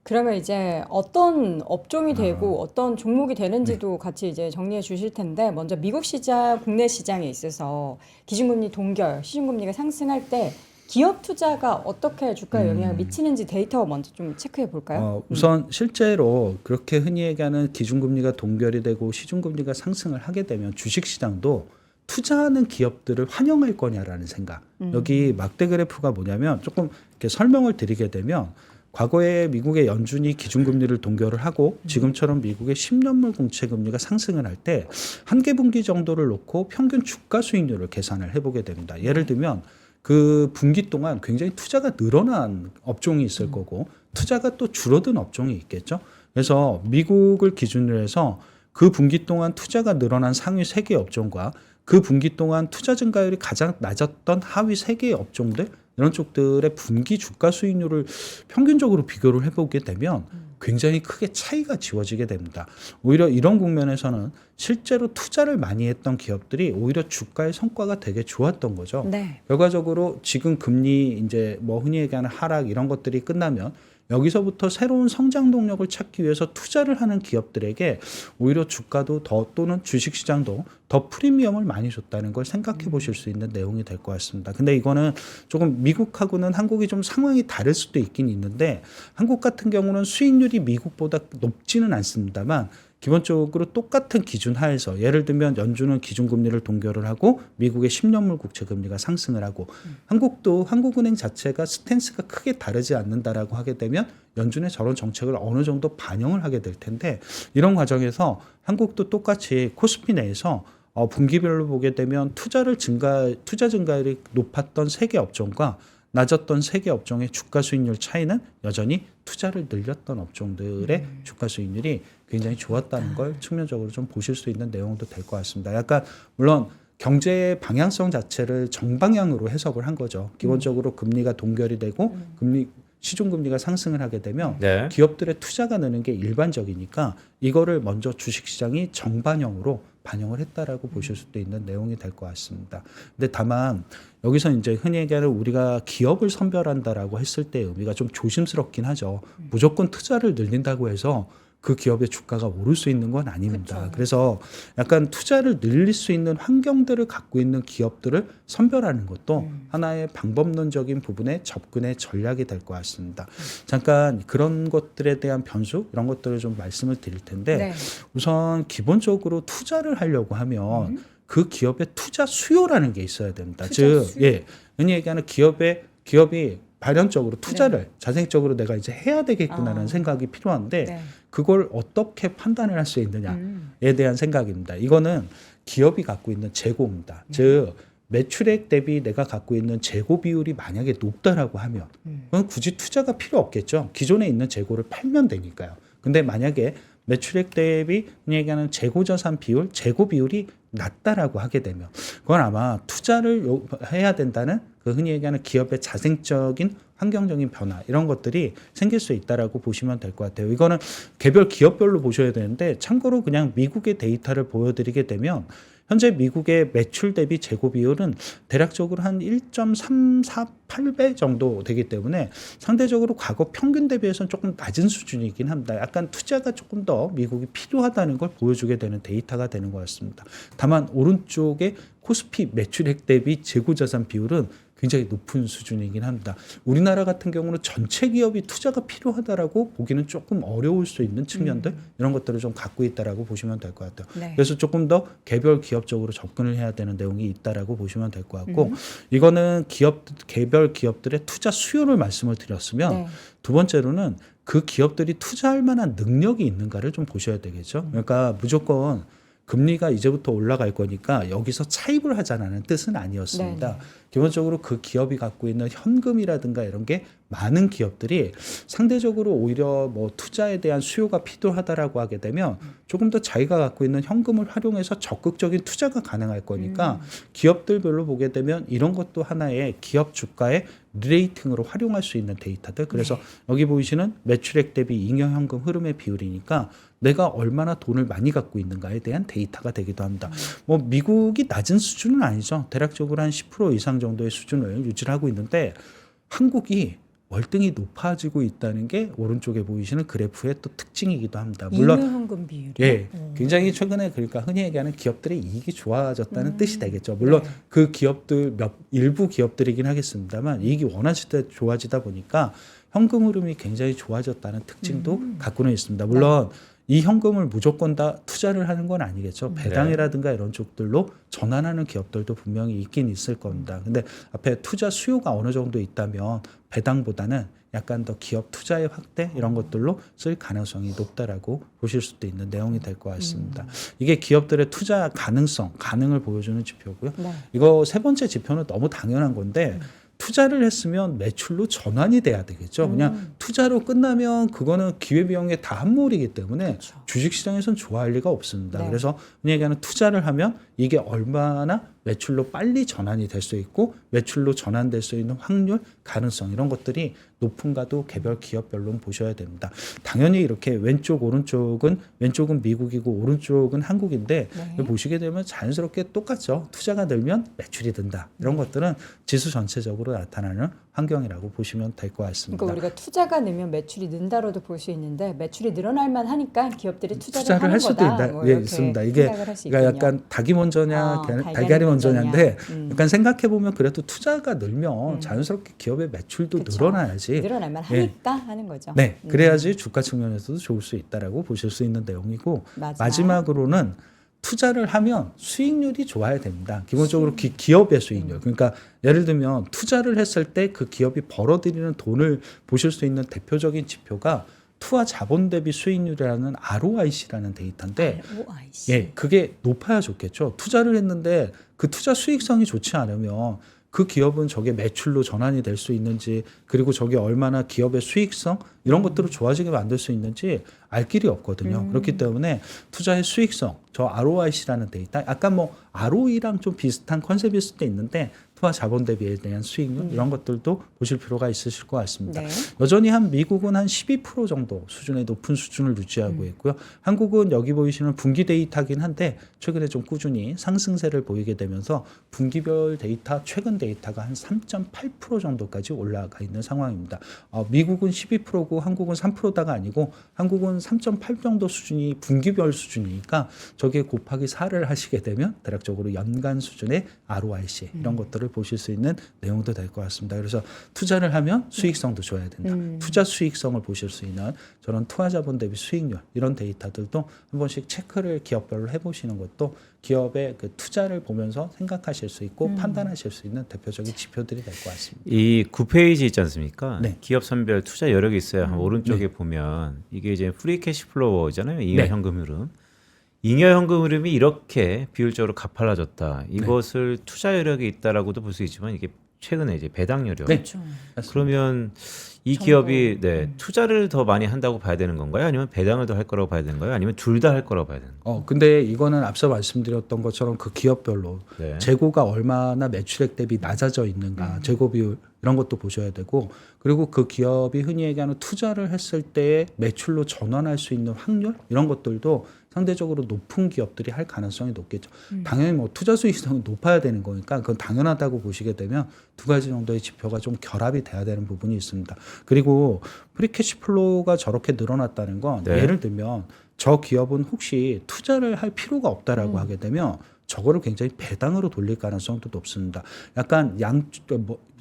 그러면 이제 어떤 업종이 되고 어떤 종목이 되는지도 같이 이제 정리해 주실 텐데, 먼저 미국 시장, 국내 시장에 있어서 기준금리 동결, 시중금리가 상승할 때 기업 투자가 어떻게 주가에 영향을 미치는지 데이터 먼저 좀 체크해 볼까요? 우선 실제로 그렇게 흔히 얘기하는 기준금리가 동결이 되고 시중금리가 상승을 하게 되면 주식시장도 투자하는 기업들을 환영할 거냐라는 생각. 여기 막대 그래프가 뭐냐면, 조금 이렇게 설명을 드리게 되면, 과거에 미국의 연준이 기준금리를 동결을 하고 지금처럼 미국의 10년물 공채 금리가 상승을 할 때 한 개 분기 정도를 놓고 평균 주가 수익률을 계산을 해보게 됩니다. 예를 들면 그 분기 동안 굉장히 투자가 늘어난 업종이 있을 거고 투자가 또 줄어든 업종이 있겠죠. 그래서 미국을 기준으로 해서 그 분기 동안 투자가 늘어난 상위 3개 업종과 그 분기 동안 투자 증가율이 가장 낮았던 하위 3개의 업종들, 이런 쪽들의 분기 주가 수익률을 평균적으로 비교를 해보게 되면 굉장히 크게 차이가 지워지게 됩니다. 오히려 이런 국면에서는 실제로 투자를 많이 했던 기업들이 오히려 주가의 성과가 되게 좋았던 거죠. 네. 결과적으로 지금 금리 이제 뭐 흔히 얘기하는 하락 이런 것들이 끝나면 여기서부터 새로운 성장 동력을 찾기 위해서 투자를 하는 기업들에게 오히려 주가도 더, 또는 주식시장도 더 프리미엄을 많이 줬다는 걸 생각해 보실 수 있는 내용이 될 것 같습니다. 근데 이거는 조금 미국하고는 한국이 좀 상황이 다를 수도 있긴 있는데, 한국 같은 경우는 수익률이 미국보다 높지는 않습니다만 기본적으로 똑같은 기준 하에서, 예를 들면 연준은 기준금리를 동결을 하고 미국의 10년물 국채금리가 상승을 하고 한국도 한국은행 자체가 스탠스가 크게 다르지 않는다라고 하게 되면 연준의 저런 정책을 어느 정도 반영을 하게 될 텐데, 이런 과정에서 한국도 똑같이 코스피 내에서 분기별로 보게 되면 투자 증가율이 높았던 3개 업종과 낮았던 3개 업종의 주가 수익률 차이는 여전히 투자를 늘렸던 업종들의 주가 수익률이 굉장히 좋았다는 걸 측면적으로 좀 보실 수 있는 내용도 될 것 같습니다. 약간 물론 경제의 방향성 자체를 정방향으로 해석을 한 거죠. 기본적으로 금리가 동결이 되고 시중금리가 상승을 하게 되면 네. 기업들의 투자가 느는 게 일반적이니까 이거를 먼저 주식시장이 정반영으로 반영을 했다라고 보실 수도 있는 내용이 될 것 같습니다. 근데 다만 여기서 이제 흔히 얘기하는 우리가 기업을 선별한다라고 했을 때 의미가 좀 조심스럽긴 하죠. 무조건 투자를 늘린다고 해서 그 기업의 주가가 오를 수 있는 건 아닙니다. 그쵸. 그래서 약간 투자를 늘릴 수 있는 환경들을 갖고 있는 기업들을 선별하는 것도 하나의 방법론적인 부분의 접근의 전략이 될 것 같습니다. 잠깐 그런 것들에 대한 변수, 이런 것들을 좀 말씀을 드릴 텐데, 네. 우선 기본적으로 투자를 하려고 하면 그 기업의 투자 수요라는 게 있어야 됩니다. 투자 즉, 수요. 흔히 얘기하는 기업이 발현적으로 투자를 자생적으로 내가 이제 해야 되겠구나라는 생각이 필요한데, 네. 그걸 어떻게 판단을 할 수 있느냐에 대한 생각입니다. 이거는 기업이 갖고 있는 재고입니다. 즉 매출액 대비 내가 갖고 있는 재고 비율이 만약에 높다라고 하면 그건 굳이 투자가 필요 없겠죠. 기존에 있는 재고를 팔면 되니까요. 근데 만약에 매출액 대비 얘기하는 재고 자산 비율, 재고 비율이 낮다라고 하게 되면 그건 아마 투자를 해야 된다는 그 흔히 얘기하는 기업의 자생적인 환경적인 변화, 이런 것들이 생길 수 있다라고 보시면 될 것 같아요. 이거는 개별 기업별로 보셔야 되는데, 참고로 그냥 미국의 데이터를 보여드리게 되면 현재 미국의 매출 대비 재고 비율은 대략적으로 한 1.348배 정도 되기 때문에 상대적으로 과거 평균 대비해서는 조금 낮은 수준이긴 합니다. 약간 투자가 조금 더 미국이 필요하다는 걸 보여주게 되는 데이터가 되는 것 같습니다. 다만 오른쪽에 코스피 매출액 대비 재고자산 비율은 굉장히 높은 수준이긴 합니다. 우리나라 같은 경우는 전체 기업이 투자가 필요하다라고 보기는 조금 어려울 수 있는 측면들, 이런 것들을 좀 갖고 있다라고 보시면 될 것 같아요. 네. 그래서 조금 더 개별 기업적으로 접근을 해야 되는 내용이 있다라고 보시면 될 것 같고, 이거는 개별 기업들의 투자 수요를 말씀을 드렸으면, 네. 두 번째로는 그 기업들이 투자할 만한 능력이 있는가를 좀 보셔야 되겠죠. 그러니까 무조건 금리가 이제부터 올라갈 거니까 여기서 차입을 하자라는 뜻은 아니었습니다. 네네. 기본적으로 그 기업이 갖고 있는 현금이라든가 이런 게 많은 기업들이 상대적으로 오히려 뭐 투자에 대한 수요가 필요하다라고 하게 되면 조금 더 자기가 갖고 있는 현금을 활용해서 적극적인 투자가 가능할 거니까 기업들별로 보게 되면 이런 것도 하나의 기업 주가의 리레이팅으로 활용할 수 있는 데이터들. 그래서 여기 보이시는 매출액 대비 잉여현금 흐름의 비율이니까 내가 얼마나 돈을 많이 갖고 있는가에 대한 데이터가 되기도 합니다. 뭐 미국이 낮은 수준은 아니죠. 대략적으로 한 10% 이상 정도의 수준을 유지를 하고 있는데 한국이 월등히 높아지고 있다는 게 오른쪽에 보이시는 그래프의 또 특징이기도 합니다. 물론 잉여현금 비율이 예, 굉장히 최근에 그러니까 흔히 얘기하는 기업들의 이익이 좋아졌다는 뜻이 되겠죠. 물론 그 기업들 일부 기업들이긴 하겠습니다만 이익이 워낙 좋아지다 보니까 현금 흐름이 굉장히 좋아졌다는 특징도 갖고는 있습니다. 물론 이 현금을 무조건 다 투자를 하는 건 아니겠죠. 배당이라든가 이런 쪽들로 전환하는 기업들도 분명히 있긴 있을 겁니다. 근데 앞에 투자 수요가 어느 정도 있다면 배당보다는 약간 더 기업 투자의 확대 이런 것들로 쓸 가능성이 높다라고 보실 수도 있는 내용이 될 것 같습니다. 이게 기업들의 투자 가능성, 가능을 보여주는 지표고요. 네. 이거 세 번째 지표는 너무 당연한 건데 투자를 했으면 매출로 전환이 돼야 되겠죠. 그냥 투자로 끝나면 그거는 기회비용의 다 함몰이기 때문에 그렇죠. 주식시장에선 좋아할 리가 없습니다. 네. 그래서 흔히 얘기하는 투자를 하면 이게 얼마나 매출로 빨리 전환이 될 수 있고 매출로 전환될 수 있는 확률, 가능성 이런 것들이 높은가도 개별 기업별로는 보셔야 됩니다. 당연히 이렇게 왼쪽은 미국이고 오른쪽은 한국인데 네. 보시게 되면 자연스럽게 똑같죠. 투자가 늘면 매출이 든다. 이런 것들은 지수 전체적으로 나타나는 환경이라고 보시면 될 것 같습니다. 그러니까 우리가 투자가 늘면 매출이 는다로도 볼 수 있는데 매출이 늘어날만 하니까 기업들이 투자를 투자를 하는 할 수도 거다. 있다. 뭐 예, 이렇게 있습니다. 이게 생각을 할수 그러니까 있군요. 약간 닭이 먼저냐, 달걀이 먼저냐인데 약간 생각해 보면 그래도 투자가 늘면 자연스럽게 기업의 매출도 그쵸. 늘어나야지. 늘어날만 예. 하니까 하는 거죠. 네, 그래야지 주가 측면에서도 좋을 수 있다라고 보실 수 있는 내용이고 마지막으로는 투자를 하면 수익률이 좋아야 됩니다. 기본적으로 기업의 수익률. 그러니까 예를 들면 투자를 했을 때 그 기업이 벌어들이는 돈을 보실 수 있는 대표적인 지표가 투하 자본 대비 수익률이라는 ROIC라는 데이터인데 ROIC. 예, 그게 높아야 좋겠죠. 투자를 했는데 그 투자 수익성이 좋지 않으면 그 기업은 저게 매출로 전환이 될 수 있는지 그리고 저게 얼마나 기업의 수익성 이런 것들을 좋아지게 만들 수 있는지 알 길이 없거든요. 그렇기 때문에 투자의 수익성, 저 ROIC라는 데이터, 약간 뭐 ROE랑 좀 비슷한 컨셉일 수도 있는데 투하 자본 대비에 대한 수익률 이런 것들도 보실 필요가 있으실 것 같습니다. 네. 여전히 한 미국은 한 12% 정도 수준의 높은 수준을 유지하고 있고요. 한국은 여기 보이시는 분기 데이터긴 한데 최근에 좀 꾸준히 상승세를 보이게 되면서 분기별 데이터, 최근 데이터가 한 3.8% 정도까지 올라가 있는 상황입니다. 미국은 12%고 한국은 3%다가 아니고 한국은 3.8 정도 수준이 분기별 수준이니까 저게 곱하기 4를 하시게 되면 대략적으로 연간 수준의 ROIC 이런 것들을 보실 수 있는 내용도 될 것 같습니다. 그래서 투자를 하면 수익성도 줘야 된다. 투자 수익성을 보실 수 있는 저런 투하 자본 대비 수익률 이런 데이터들도 한 번씩 체크를 기업별로 해보시는 것도 기업의 그 투자를 보면서 생각하실 수 있고 판단하실 수 있는 대표적인 지표들이 될 것 같습니다. 이 9페이지 있지 않습니까? 네. 기업 선별 투자 여력이 있어요. 오른쪽에 보면 이게 이제 프리 캐시플로우잖아요. 잉여 현금 흐름. 잉여 현금 흐름이 이렇게 비율적으로 가팔라졌다. 이것을 투자 여력이 있다라고도 볼 수 있지만 이게 최근에 이제 배당 여력. 네. 그렇죠. 그러면 이 기업이 투자를 더 많이 한다고 봐야 되는 건가요? 아니면 배당을 더 할 거라고 봐야 되는 거예요? 아니면 둘 다 할 거라고 봐야 되는 거예요? 근데 이거는 앞서 말씀드렸던 것처럼 그 기업별로 네. 재고가 얼마나 매출액 대비 낮아져 있는가, 재고 비율 이런 것도 보셔야 되고 그리고 그 기업이 흔히 얘기하는 투자를 했을 때 매출로 전환할 수 있는 확률 이런 것들도 상대적으로 높은 기업들이 할 가능성이 높겠죠. 당연히 뭐 투자 수익성이 높아야 되는 거니까 그건 당연하다고 보시게 되면 두 가지 정도의 지표가 좀 결합이 돼야 되는 부분이 있습니다. 그리고 프리캐시플로우가 저렇게 늘어났다는 건 예를 들면 저 기업은 혹시 투자를 할 필요가 없다라고 하게 되면 저거를 굉장히 배당으로 돌릴 가능성도 높습니다. 약간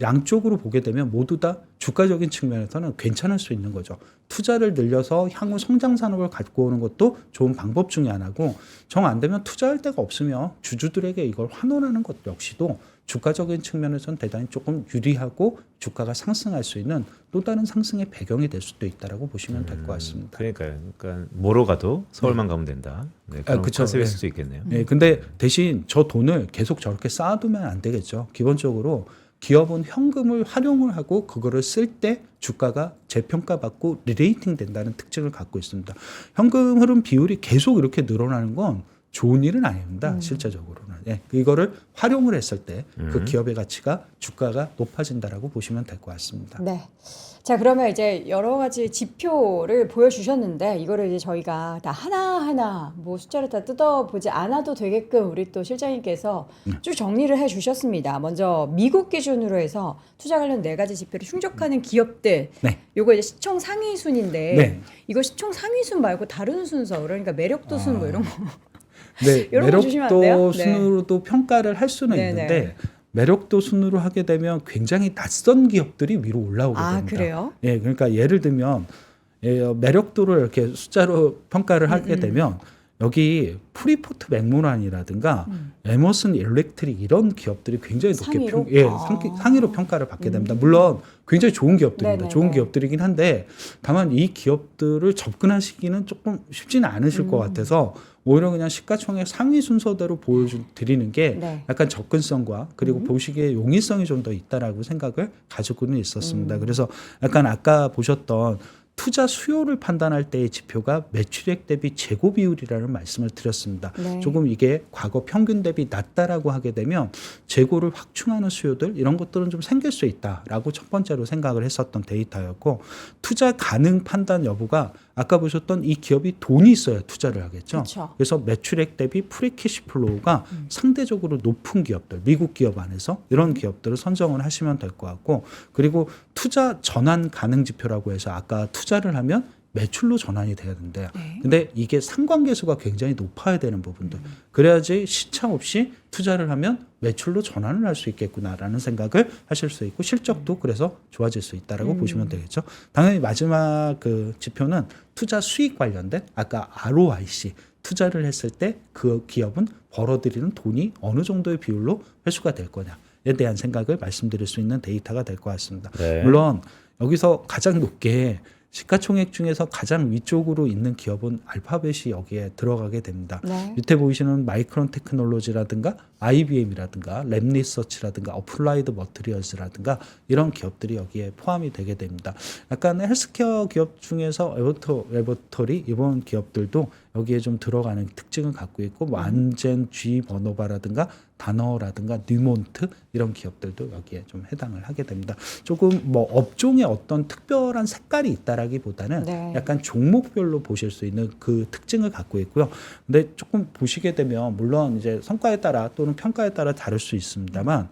양쪽으로 보게 되면 모두 다 주가적인 측면에서는 괜찮을 수 있는 거죠. 투자를 늘려서 향후 성장 산업을 갖고 오는 것도 좋은 방법 중에 하나고 정 안 되면 투자할 데가 없으면 주주들에게 이걸 환원하는 것 역시도 주가적인 측면에서는 대단히 조금 유리하고 주가가 상승할 수 있는 또 다른 상승의 배경이 될 수도 있다라고 보시면 될 것 같습니다. 그러니까요. 그러니까 뭐로 가도 서울만 가면 된다. 네, 그런 그쵸. 컨셉일 네. 수도 있겠네요. 네, 근데 대신 저 돈을 계속 저렇게 쌓아두면 안 되겠죠. 기본적으로 기업은 현금을 활용을 하고 그거를 쓸 때 주가가 재평가받고 리레이팅 된다는 특징을 갖고 있습니다. 현금 흐름 비율이 계속 이렇게 늘어나는 건 좋은 일은 아닙니다. 실제적으로는. 예, 이거를 활용을 했을 때 그 기업의 가치가 주가가 높아진다라고 보시면 될 것 같습니다. 네. 자, 그러면 이제 여러 가지 지표를 보여주셨는데 이거를 이제 저희가 다 하나하나 뭐 숫자를 다 뜯어보지 않아도 되게끔 우리 또 실장님께서 쭉 정리를 해주셨습니다. 먼저 미국 기준으로 해서 투자 관련 4가지 지표를 충족하는 기업들. 네. 요거 이제 시총 상위 순인데 네. 이거 시총 상위 순 말고 다른 순서 그러니까 매력도 순 뭐 이런 거. 네, 이런 거 주시면 안 돼요? 매력도 네. 순으로도 평가를 할 수는 네네. 있는데 매력도 순으로 하게 되면 굉장히 낯선 기업들이 위로 올라오게 아, 됩니다. 그래요? 예, 그러니까 예를 들면 매력도를 이렇게 숫자로 평가를 하게 되면 여기 프리포트 맥모란이라든가 에머슨 일렉트릭 이런 기업들이 굉장히 높게 상위로? 상위로 평가를 받게 됩니다. 물론 굉장히 좋은 기업들입니다. 네네네. 좋은 기업들이긴 한데 다만 이 기업들을 접근하시기는 조금 쉽지는 않으실 것 같아서 오히려 그냥 시가총액 상위 순서대로 보여드리는 게 네. 약간 접근성과 그리고 보시기에 용이성이 좀 더 있다라고 생각을 가지고는 있었습니다. 그래서 약간 아까 보셨던 투자 수요를 판단할 때의 지표가 매출액 대비 재고 비율이라는 말씀을 드렸습니다. 네. 조금 이게 과거 평균 대비 낮다라고 하게 되면 재고를 확충하는 수요들 이런 것들은 좀 생길 수 있다라고 첫 번째로 생각을 했었던 데이터였고 투자 가능 판단 여부가 아까 보셨던 이 기업이 돈이 있어야 투자를 하겠죠. 그쵸. 그래서 매출액 대비 프리 캐시플로우가 상대적으로 높은 기업들, 미국 기업 안에서 이런 기업들을 선정을 하시면 될 것 같고 그리고 투자 전환 가능 지표라고 해서 아까 투자를 하면 매출로 전환이 돼야 된대요. 네. 근데 이게 상관계수가 굉장히 높아야 되는 부분들. 그래야지 시차 없이 투자를 하면 매출로 전환을 할 수 있겠구나라는 생각을 하실 수 있고 실적도 그래서 좋아질 수 있다라고 보시면 되겠죠. 당연히 마지막 그 지표는 투자 수익 관련된 아까 ROIC 투자를 했을 때 그 기업은 벌어들이는 돈이 어느 정도의 비율로 회수가 될 거냐에 대한 생각을 말씀드릴 수 있는 데이터가 될 것 같습니다. 네. 물론 여기서 가장 높게 시가총액 중에서 가장 위쪽으로 있는 기업은 알파벳이 여기에 들어가게 됩니다. 네. 밑에 보이시는 마이크론 테크놀로지라든가 IBM이라든가 랩리서치라든가 어플라이드 머티리얼즈라든가 이런 기업들이 여기에 포함이 되게 됩니다. 약간 헬스케어 기업 중에서 레버터리 이번 기업들도 여기에 좀 들어가는 특징을 갖고 있고 뭐 안젠, G 버노바라든가 다너라든가 뉴몬트 이런 기업들도 여기에 좀 해당을 하게 됩니다. 조금 뭐 업종의 어떤 특별한 색깔이 있다라기보다는 네. 약간 종목별로 보실 수 있는 그 특징을 갖고 있고요. 근데 조금 보시게 되면 물론 이제 성과에 따라 또는 평가에 따라 다를 수 있습니다만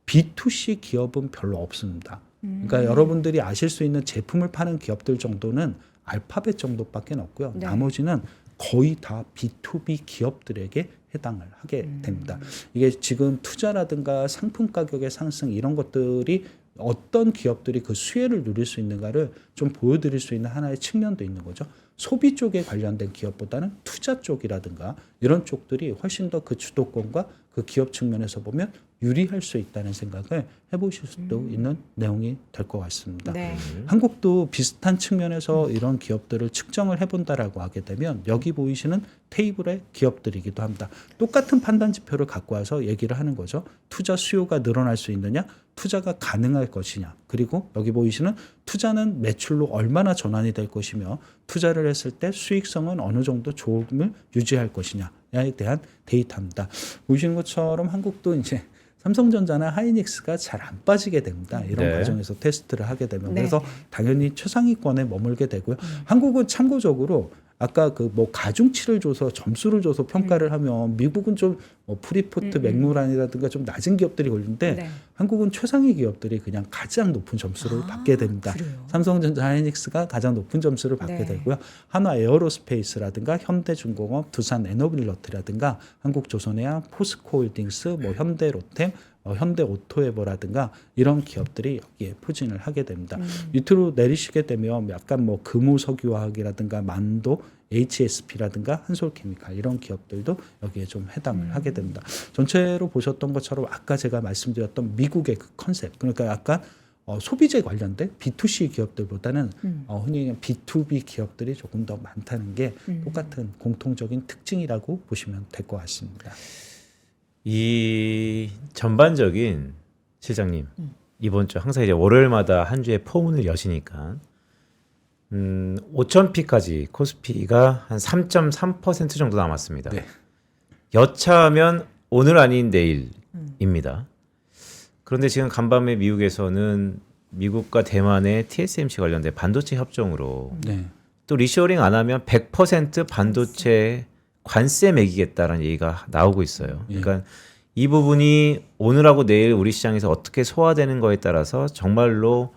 B2C 기업은 별로 없습니다. 그러니까 여러분들이 아실 수 있는 제품을 파는 기업들 정도는 알파벳 정도밖에 없고요. 네. 나머지는 거의 다 B2B 기업들에게 해당을 하게 됩니다. 이게 지금 투자라든가 상품 가격의 상승 이런 것들이 어떤 기업들이 그 수혜를 누릴 수 있는가를 좀 보여드릴 수 있는 하나의 측면도 있는 거죠. 소비 쪽에 관련된 기업보다는 투자 쪽이라든가 이런 쪽들이 훨씬 더 그 주도권과 그 기업 측면에서 보면 유리할 수 있다는 생각을 해보실 수도 있는 내용이 될 것 같습니다. 네. 한국도 비슷한 측면에서 이런 기업들을 측정을 해본다라고 하게 되면 여기 보이시는 테이블의 기업들이기도 합니다. 똑같은 판단 지표를 갖고 와서 얘기를 하는 거죠. 투자 수요가 늘어날 수 있느냐, 투자가 가능할 것이냐, 그리고 여기 보이시는 투자는 매출로 얼마나 전환이 될 것이며 투자를 했을 때 수익성은 어느 정도 좋음을 유지할 것이냐에 대한 데이터입니다. 보시는 것처럼 한국도 이제 삼성전자나 하이닉스가 잘 안 빠지게 됩니다. 이런 네. 과정에서 테스트를 하게 되면 네. 그래서 당연히 최상위권에 머물게 되고요. 한국은 참고적으로 아까 그 뭐 가중치를 줘서 점수를 줘서 평가를 하면 미국은 좀 뭐 프리포트 맥모란이라든가 좀 낮은 기업들이 걸리는데 네. 한국은 최상위 기업들이 그냥 가장 높은 점수를 받게 됩니다. 그래요? 삼성전자, 하이닉스가 가장 높은 점수를 받게 네. 되고요. 한화 에어로스페이스라든가 현대중공업, 두산 에너빌러트라든가 한국조선해양, 포스코홀딩스, 뭐 현대로템, 현대오토에버라든가 이런 기업들이 여기에 포진을 하게 됩니다. 밑으로 내리시게 되면 약간 뭐 금호석유화학이라든가 만도 HSP라든가 한솔케미칼 이런 기업들도 여기에 좀 해당을 하게 됩니다. 전체로 보셨던 것처럼 아까 제가 말씀드렸던 미국의 그 컨셉, 그러니까 약간 소비재 관련된 B2C 기업들보다는 흔히 얘기하는 B2B 기업들이 조금 더 많다는 게 똑같은 공통적인 특징이라고 보시면 될 것 같습니다. 이 전반적인 실장님 이번 주 항상 이제 월요일마다 한 주에 포문을 여시니까 5,000피까지 코스피가 한 3.3% 정도 남았습니다. 네. 여차하면 오늘 아닌 내일입니다. 그런데 지금 간밤에 미국에서는 미국과 대만의 TSMC 관련된 반도체 협정으로 네. 또 리쇼링 안 하면 100% 반도체 관세 매기겠다라는 얘기가 나오고 있어요. 그러니까 이 부분이 오늘하고 내일 우리 시장에서 어떻게 소화되는 거에 따라서 정말로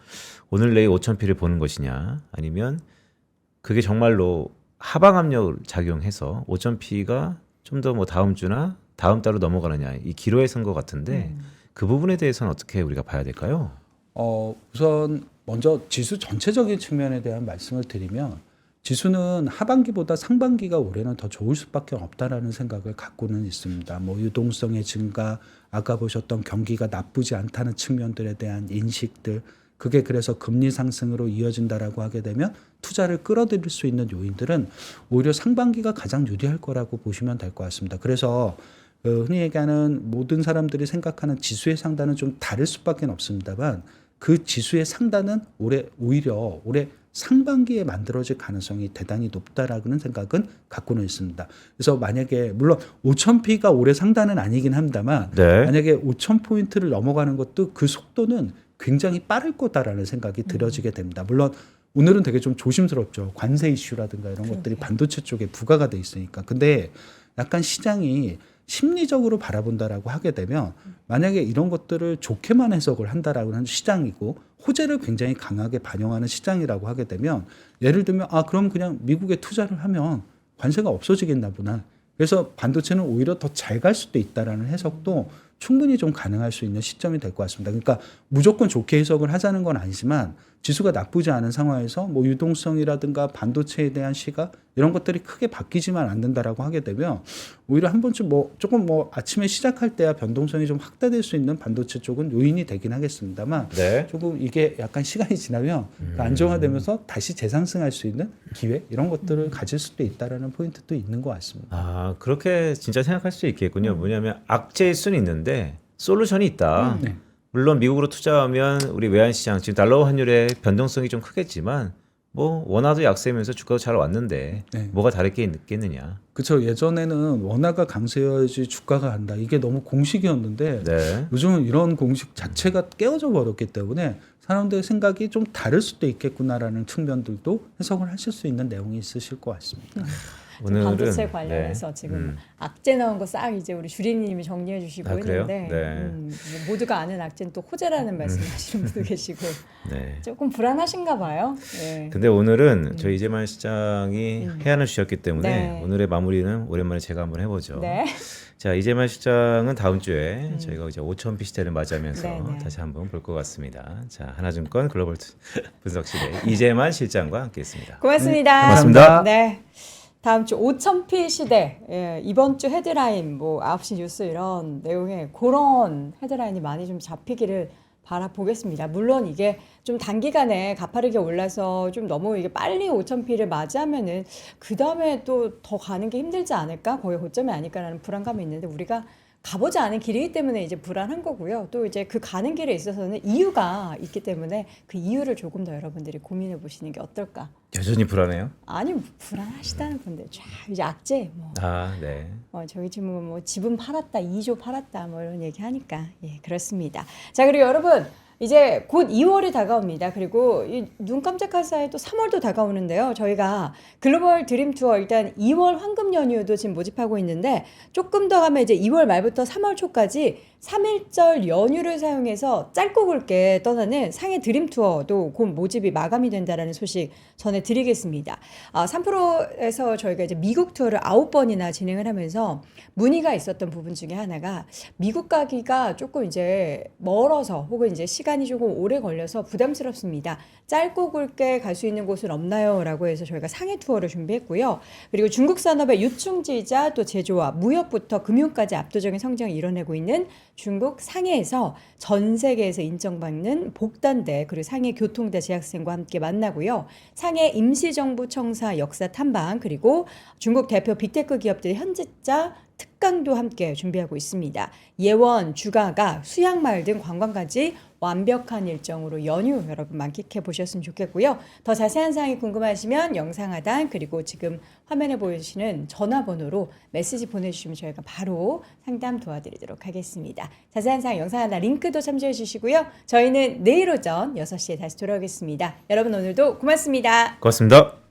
오늘 내일 5,000피를 보는 것이냐 아니면 그게 정말로 하방 압력을 작용해서 5,000피가 좀 더 뭐 다음 주나 다음 달로 넘어가느냐 이 기로에 선 것 같은데 그 부분에 대해서는 어떻게 우리가 봐야 될까요? 우선 먼저 지수 전체적인 측면에 대한 말씀을 드리면 지수는 하반기보다 상반기가 올해는 더 좋을 수밖에 없다라는 생각을 갖고는 있습니다. 뭐 유동성의 증가, 아까 보셨던 경기가 나쁘지 않다는 측면들에 대한 인식들, 그게 그래서 금리 상승으로 이어진다라고 하게 되면 투자를 끌어들일 수 있는 요인들은 오히려 상반기가 가장 유리할 거라고 보시면 될 것 같습니다. 그래서 흔히 얘기하는 모든 사람들이 생각하는 지수의 상단은 좀 다를 수밖에 없습니다만 그 지수의 상단은 오히려 올해 상반기에 만들어질 가능성이 대단히 높다라는 생각은 갖고는 있습니다. 그래서 만약에 물론 5,000피가 올해 상단은 아니긴 합니다만 만약에 5,000포인트를 넘어가는 것도 그 속도는 굉장히 빠를 거다라는 생각이 들어지게 됩니다. 물론 오늘은 되게 좀 조심스럽죠. 관세 이슈라든가 이런 것들이 반도체 쪽에 부과가 돼 있으니까. 근데 약간 시장이 심리적으로 바라본다라고 하게 되면 만약에 이런 것들을 좋게만 해석을 한다라고 하는 시장이고 호재를 굉장히 강하게 반영하는 시장이라고 하게 되면 예를 들면 그럼 그냥 미국에 투자를 하면 관세가 없어지겠나 보나. 그래서 반도체는 오히려 더 잘 갈 수도 있다라는 해석도 충분히 좀 가능할 수 있는 시점이 될 것 같습니다. 그러니까 무조건 좋게 해석을 하자는 건 아니지만 지수가 나쁘지 않은 상황에서 뭐 유동성이라든가 반도체에 대한 시각 이런 것들이 크게 바뀌지만 않는다라고 하게 되면 오히려 한 번쯤 조금 아침에 시작할 때야 변동성이 좀 확대될 수 있는 반도체 쪽은 요인이 되긴 하겠습니다만 조금 이게 약간 시간이 지나면 안정화되면서 다시 재상승할 수 있는 기회 이런 것들을 가질 수도 있다라는 포인트도 있는 것 같습니다. 그렇게 진짜 생각할 수 있겠군요. 뭐냐면 악재일 수는 있는데 솔루션이 있다. 물론 미국으로 투자하면 우리 외환시장 지금 달러 환율의 변동성이 좀 크겠지만 뭐 원화도 약세면서 주가도 잘 왔는데 뭐가 다를 게 있겠느냐. 그렇죠. 예전에는 원화가 강세여야지 주가가 간다. 이게 너무 공식이었는데 요즘은 이런 공식 자체가 깨어져 버렸기 때문에 사람들의 생각이 좀 다를 수도 있겠구나라는 측면들도 해석을 하실 수 있는 내용이 있으실 것 같습니다. 오늘은 반도체 관련해서 지금 악재 나온 거 싹 이제 우리 주리님이 정리해 주시고 있는데 모두가 아는 악재는 또 호재라는 말씀하시는 분도 계시고 조금 불안하신가 봐요. 근데 오늘은 저희 이재만 시장이 해안을 주셨기 때문에 오늘의 마무리는 오랜만에 제가 한번 해보죠. 자, 이재만 시장은 다음 주에 저희가 이제 5,000피 시대를 맞이하면서 다시 한번 볼 것 같습니다. 자, 하나증권 글로벌 분석실의 이재만 실장과 함께했습니다. 고맙습니다. 고맙습니다. 네. 다음 주 5,000피 시대, 이번 주 헤드라인, 9시 뉴스 이런 내용에 그런 헤드라인이 많이 좀 잡히기를 바라보겠습니다. 물론 이게 좀 단기간에 가파르게 올라서 좀 너무 이게 빨리 5,000피를 맞이하면은 그 다음에 또 더 가는 게 힘들지 않을까? 거의 고점이 아닐까라는 불안감이 있는데 우리가 가보지 않은 길이기 때문에 이제 불안한 거고요. 또 이제 그 가는 길에 있어서는 이유가 있기 때문에 그 이유를 조금 더 여러분들이 고민해 보시는 게 어떨까? 여전히 불안해요? 아니 불안하시다는 분들 쫙 이제 악재 저희 지금 뭐 집은 팔았다 2조 팔았다 뭐 이런 얘기 하니까 그렇습니다. 자 그리고 여러분 이제 곧 2월이 다가옵니다. 그리고 눈 깜짝할 사이에 또 3월도 다가오는데요. 저희가 글로벌 드림 투어 일단 2월 황금 연휴도 지금 모집하고 있는데 조금 더 가면 이제 2월 말부터 3월 초까지 3일절 연휴를 사용해서 짧고 굵게 떠나는 상해 드림 투어도 곧 모집이 마감이 된다라는 소식 전해드리겠습니다. 3프로에서 저희가 이제 미국 투어를 9번이나 진행을 하면서 문의가 있었던 부분 중에 하나가 미국 가기가 조금 이제 멀어서 혹은 이제 시간이 조금 오래 걸려서 부담스럽습니다. 짧고 굵게 갈 수 있는 곳은 없나요? 라고 해서 저희가 상해 투어를 준비했고요. 그리고 중국 산업의 유충지이자 또 제조와 무역부터 금융까지 압도적인 성장을 이뤄내고 있는 중국 상해에서 전 세계에서 인정받는 복단대 그리고 상해 교통대 재학생과 함께 만나고요. 상해 임시정부 청사 역사 탐방 그리고 중국 대표 빅테크 기업들의 현지자 특강도 함께 준비하고 있습니다. 예원, 주가가, 수양마을 등 관광까지 완벽한 일정으로 연휴 여러분 만끽해 보셨으면 좋겠고요. 더 자세한 사항이 궁금하시면 영상 하단 그리고 지금 화면에 보이시는 전화번호로 메시지 보내주시면 저희가 바로 상담 도와드리도록 하겠습니다. 자세한 사항 영상 하단 링크도 참조해 주시고요. 저희는 내일 오전 6시에 다시 돌아오겠습니다. 여러분 오늘도 고맙습니다. 고맙습니다.